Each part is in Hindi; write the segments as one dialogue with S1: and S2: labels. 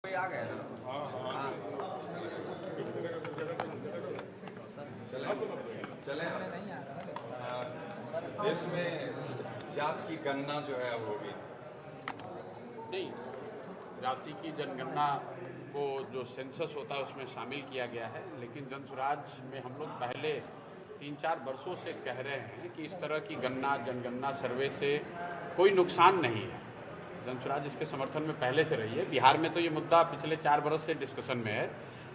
S1: कोई आ गया ना। चले देश में जात की गणना जो है अब होगी।
S2: नहीं, जाति की जनगणना को जो सेंसस होता है उसमें शामिल किया गया है, लेकिन जनसुराज में हम लोग पहले 3-4 वर्षों से कह रहे हैं कि इस तरह की जनगणना सर्वे से कोई नुकसान नहीं है। जनसुराज इसके समर्थन में पहले से रही है। बिहार में तो ये मुद्दा पिछले 4 वर्ष से डिस्कशन में है,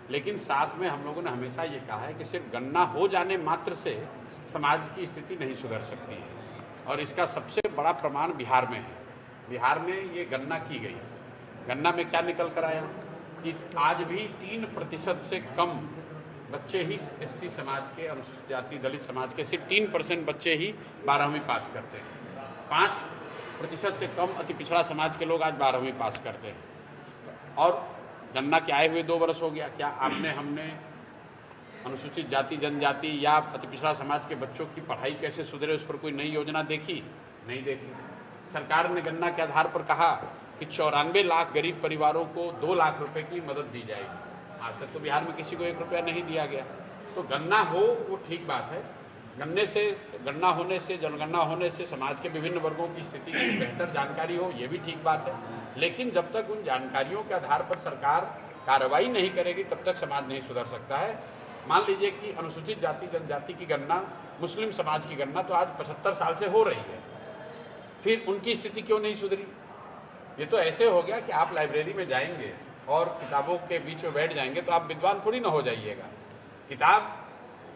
S2: लेकिन साथ में हम लोगों ने हमेशा ये कहा है कि सिर्फ गणना हो जाने मात्र से समाज की स्थिति नहीं सुधर सकती है, और इसका सबसे बड़ा प्रमाण बिहार में है। बिहार में ये गणना की गई। गणना में क्या निकल कर आया कि आज भी 3% से कम बच्चे ही एससी समाज के, अनुसूचित जाति दलित समाज के सिर्फ 3% बच्चे ही 12वीं पास करते हैं। 5% से कम अति पिछड़ा समाज के लोग आज 12वीं पास करते हैं। और गणना के आए हुए 2 वर्ष हो गया। क्या हमने अनुसूचित जाति जनजाति या अति पिछड़ा समाज के बच्चों की पढ़ाई कैसे सुधरे उस पर कोई नई योजना देखी? नहीं देखी। सरकार ने गणना के आधार पर कहा कि 94 लाख गरीब परिवारों को 2 लाख रुपए की मदद दी जाएगी। आज तक तो बिहार में किसी को 1 रुपया नहीं दिया गया। तो गणना हो वो ठीक बात है। गणना होने से जनगणना होने से समाज के विभिन्न वर्गों की स्थिति की बेहतर जानकारी हो, ये भी ठीक बात है। लेकिन जब तक उन जानकारियों के आधार पर सरकार कार्रवाई नहीं करेगी तब तक समाज नहीं सुधर सकता है। मान लीजिए कि अनुसूचित जाति जनजाति की गणना, मुस्लिम समाज की गणना तो आज 75 साल से हो रही है, फिर उनकी स्थिति क्यों नहीं सुधरी? ये तो ऐसे हो गया कि आप लाइब्रेरी में जाएंगे और किताबों के बीच में बैठ जाएंगे तो आप विद्वान थोड़ी ना हो जाइएगा। किताब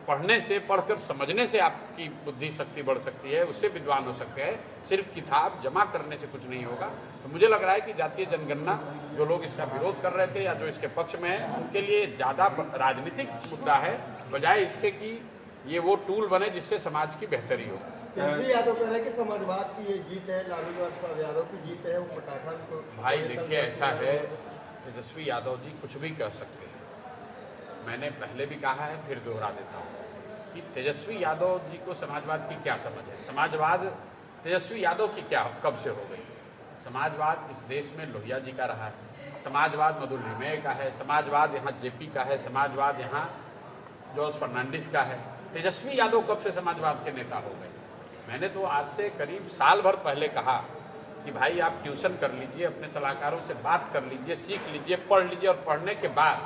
S2: पढ़ने से, पढ़कर समझने से आपकी बुद्धि शक्ति बढ़ सकती है, उससे विद्वान हो सकते हैं। सिर्फ किताब जमा करने से कुछ नहीं होगा। तो मुझे लग रहा है कि जातीय जनगणना, जो लोग इसका विरोध कर रहे थे या जो इसके पक्ष में है, उनके लिए ज़्यादा राजनीतिक मुद्दा है, बजाय इसके कि ये वो टूल बने जिससे समाज की बेहतरी हो।
S3: तेजस्वी यादव कह रहे हैं कि समाजवाद की ये जीत है, लालू प्रसाद यादव की जीत है, वो पटाखा को।
S2: भाई देखिए, ऐसा है, तेजस्वी यादव जी कुछ भी कह सकते हैं। मैंने पहले भी कहा है, फिर दोहरा देता हूँ कि तेजस्वी यादव जी को समाजवाद की क्या समझ है। समाजवाद तेजस्वी यादव की क्या कब से हो गई? समाजवाद इस देश में लोहिया जी का रहा है, समाजवाद मधुर लिमेय का है, समाजवाद यहाँ जेपी का है, समाजवाद यहाँ जॉर्ज फर्नांडिस का है। तेजस्वी यादव कब से समाजवाद के नेता हो गए? मैंने तो आज से करीब साल भर पहले कहा कि भाई आप ट्यूशन कर लीजिए, अपने सलाहकारों से बात कर लीजिए, सीख लीजिए, पढ़ लीजिए, और पढ़ने के बाद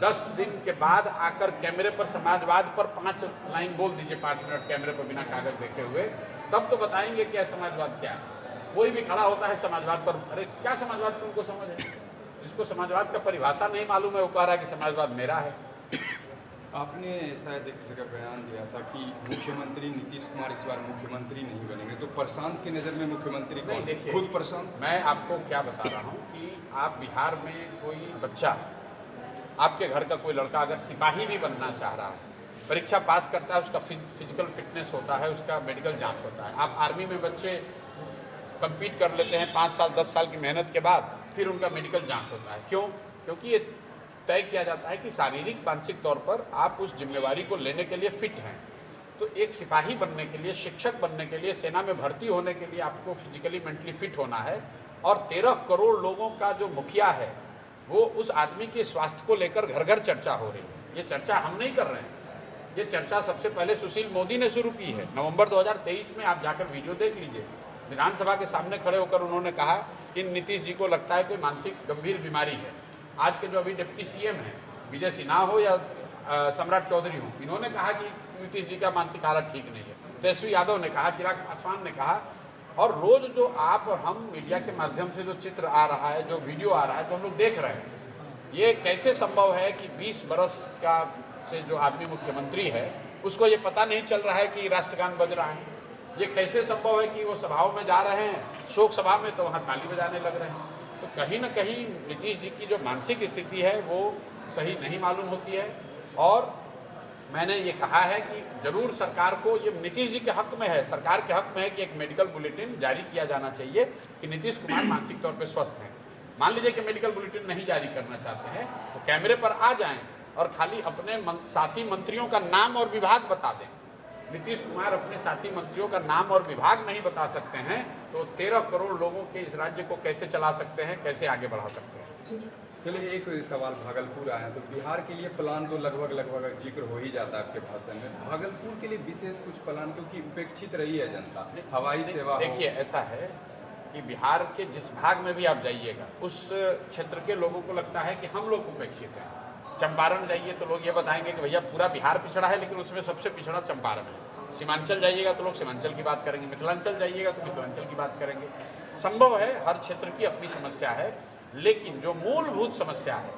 S2: 10 दिन के बाद आकर कैमरे पर समाजवाद पर 5 लाइन बोल दीजिए, 5 मिनट कैमरे पर बिना कागज देखे हुए, तब तो बताएंगे कि समाजवाद क्या है। कोई भी खड़ा होता है समाजवाद पर, अरे क्या समाजवाद की उनको समझ है? जिसको समाजवाद का परिभाषा नहीं मालूम है वो कह रहा है कि समाजवाद मेरा है।
S1: आपने शायद एक जगह बयान दिया था कि मुख्यमंत्री नीतीश कुमार इस बार मुख्यमंत्री नहीं बनेंगे, तो प्रशांत की नज़र में मुख्यमंत्री
S2: नहीं, देखिए,
S1: खुद प्रशांत।
S2: मैं आपको क्या बता रहा हूँ कि आप बिहार में कोई बच्चा, आपके घर का कोई लड़का अगर सिपाही भी बनना चाह रहा है, परीक्षा पास करता है, उसका फिजिकल फिटनेस होता है, उसका मेडिकल जांच होता है। आप आर्मी में बच्चे कम्पीट कर लेते हैं 5 साल 10 साल की मेहनत के बाद, फिर उनका मेडिकल जांच होता है। क्यों? क्योंकि ये तय किया जाता है कि शारीरिक मानसिक तौर पर आप उस जिम्मेवारी को लेने के लिए फिट हैं। तो एक सिपाही बनने के लिए, शिक्षक बनने के लिए, सेना में भर्ती होने के लिए आपको फिजिकली मेंटली फिट होना है। और 13 करोड़ लोगों का जो मुखिया है, वो उस आदमी के स्वास्थ्य को लेकर घर घर चर्चा हो रही है। ये चर्चा हम नहीं कर रहे हैं, ये चर्चा सबसे पहले सुशील मोदी ने शुरू की है। नवंबर 2023 में आप जाकर वीडियो देख लीजिए। विधानसभा के सामने खड़े होकर उन्होंने कहा कि नीतीश जी को लगता है कोई मानसिक गंभीर बीमारी है। आज के जो अभी डिप्टी सीएम हैं, विजय सिन्हा हो या सम्राट चौधरी हो, इन्होंने कहा कि नीतीश जी का मानसिक हालत ठीक नहीं है। तेजस्वी यादव ने कहा, चिराग पासवान ने कहा, और रोज जो आप और हम मीडिया के माध्यम से जो चित्र आ रहा है, जो वीडियो आ रहा है, तो हम लोग देख रहे हैं। ये कैसे संभव है कि 20 बरस का से जो आदमी मुख्यमंत्री है उसको ये पता नहीं चल रहा है कि राष्ट्रगान बज रहा है? ये कैसे संभव है कि वो सभाओं में जा रहे हैं, शोक सभा में, तो वहाँ ताली बजाने लग रहे हैं? तो कहीं ना कहीं नीतीश जी की जो मानसिक स्थिति है वो सही नहीं मालूम होती है। और मैंने ये कहा है कि जरूर सरकार को, ये नीतीश जी के हक में है, सरकार के हक में है कि एक मेडिकल बुलेटिन जारी किया जाना चाहिए कि नीतीश कुमार मानसिक तौर पर स्वस्थ हैं। मान लीजिए कि मेडिकल बुलेटिन नहीं जारी करना चाहते हैं तो कैमरे पर आ जाएं और खाली अपने साथी मंत्रियों का नाम और विभाग बता दें। नीतीश कुमार अपने साथी मंत्रियों का नाम और विभाग नहीं बता सकते हैं तो 13 करोड़ लोगों के इस राज्य को कैसे चला सकते हैं, कैसे आगे बढ़ा सकते हैं?
S1: चलिए एक सवाल भागलपुर आया तो बिहार के लिए प्लान तो लगभग जिक्र हो ही जाता है आपके भाषण में। भागलपुर के लिए विशेष कुछ प्लान, क्योंकि उपेक्षित रही है जनता, हवाई सेवा हो।
S2: देखिए ऐसा है कि बिहार के जिस भाग में भी आप जाइएगा उस क्षेत्र के लोगों को लगता है कि हम लोग उपेक्षित हैं। चंपारण जाइए तो लोग ये बताएंगे कि भैया पूरा बिहार पिछड़ा है, लेकिन उसमें सबसे पिछड़ा चंपारण है। सीमांचल जाइएगा तो लोग सीमांचल की बात करेंगे, मिथिलांचल जाइएगा तो मिथिलांचल की बात करेंगे। संभव है हर क्षेत्र की अपनी समस्या है, लेकिन जो मूलभूत समस्या है,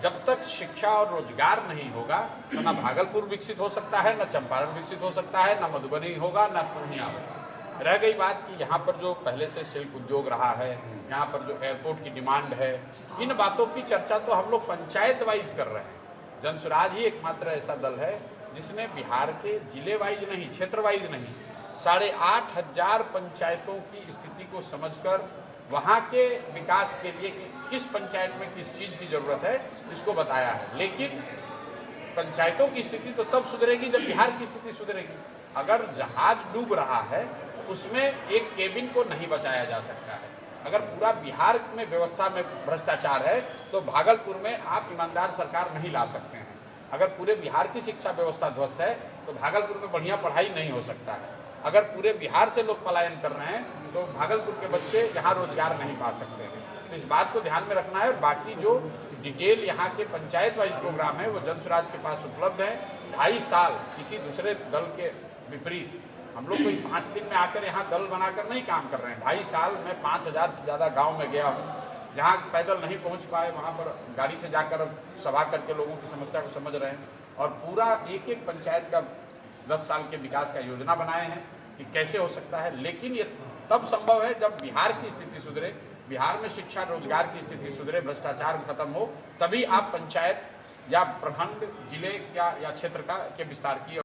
S2: जब तक शिक्षा और रोजगार नहीं होगा तो ना भागलपुर विकसित हो सकता है, ना चंपारण विकसित हो सकता है, ना मधुबनी होगा, ना पूर्णिया होगा। रह गई बात कि यहाँ पर जो पहले से सिल्क उद्योग रहा है, यहाँ पर जो एयरपोर्ट की डिमांड है, इन बातों की चर्चा तो हम लोग पंचायत वाइज कर रहे हैं। जनसुराज ही एकमात्र ऐसा दल है जिसने बिहार के जिले वाइज नहीं, क्षेत्र वाइज नहीं, 8,500 पंचायतों की स्थिति को समझकर वहाँ के विकास के लिए कि किस पंचायत में किस चीज़ की जरूरत है इसको बताया है। लेकिन पंचायतों की स्थिति तो तब सुधरेगी जब बिहार की स्थिति सुधरेगी। अगर जहाज डूब रहा है उसमें एक केबिन को नहीं बचाया जा सकता है। अगर पूरा बिहार में व्यवस्था में भ्रष्टाचार है तो भागलपुर में आप ईमानदार सरकार नहीं ला सकते हैं। अगर पूरे बिहार की शिक्षा व्यवस्था ध्वस्त है तो भागलपुर में बढ़िया पढ़ाई नहीं हो सकता है। अगर पूरे बिहार से लोग पलायन कर रहे हैं तो भागलपुर के बच्चे यहाँ रोजगार नहीं पा सकते हैं। तो इस बात को ध्यान में रखना है। और बाकी जो डिटेल यहाँ के पंचायत वाइज प्रोग्राम है वो जनसुराज के पास उपलब्ध है। 2.5 साल किसी दूसरे दल के विपरीत हम लोग कोई 5 दिन में आकर यहाँ दल बनाकर नहीं काम कर रहे हैं। 2.5 साल में 5,000 से ज़्यादा गाँव में गया हूँ। जहाँ पैदल नहीं पहुँच पाए वहाँ पर गाड़ी से जाकर अब सभा करके लोगों की समस्या को समझ रहे हैं और पूरा एक एक पंचायत का 10 साल के विकास का योजना बनाए हैं कि कैसे हो सकता है। लेकिन ये तब संभव है जब बिहार की स्थिति सुधरे, बिहार में शिक्षा रोजगार की स्थिति सुधरे, भ्रष्टाचार खत्म हो, तभी आप पंचायत या प्रखंड, जिले या क्षेत्र का के विस्तार की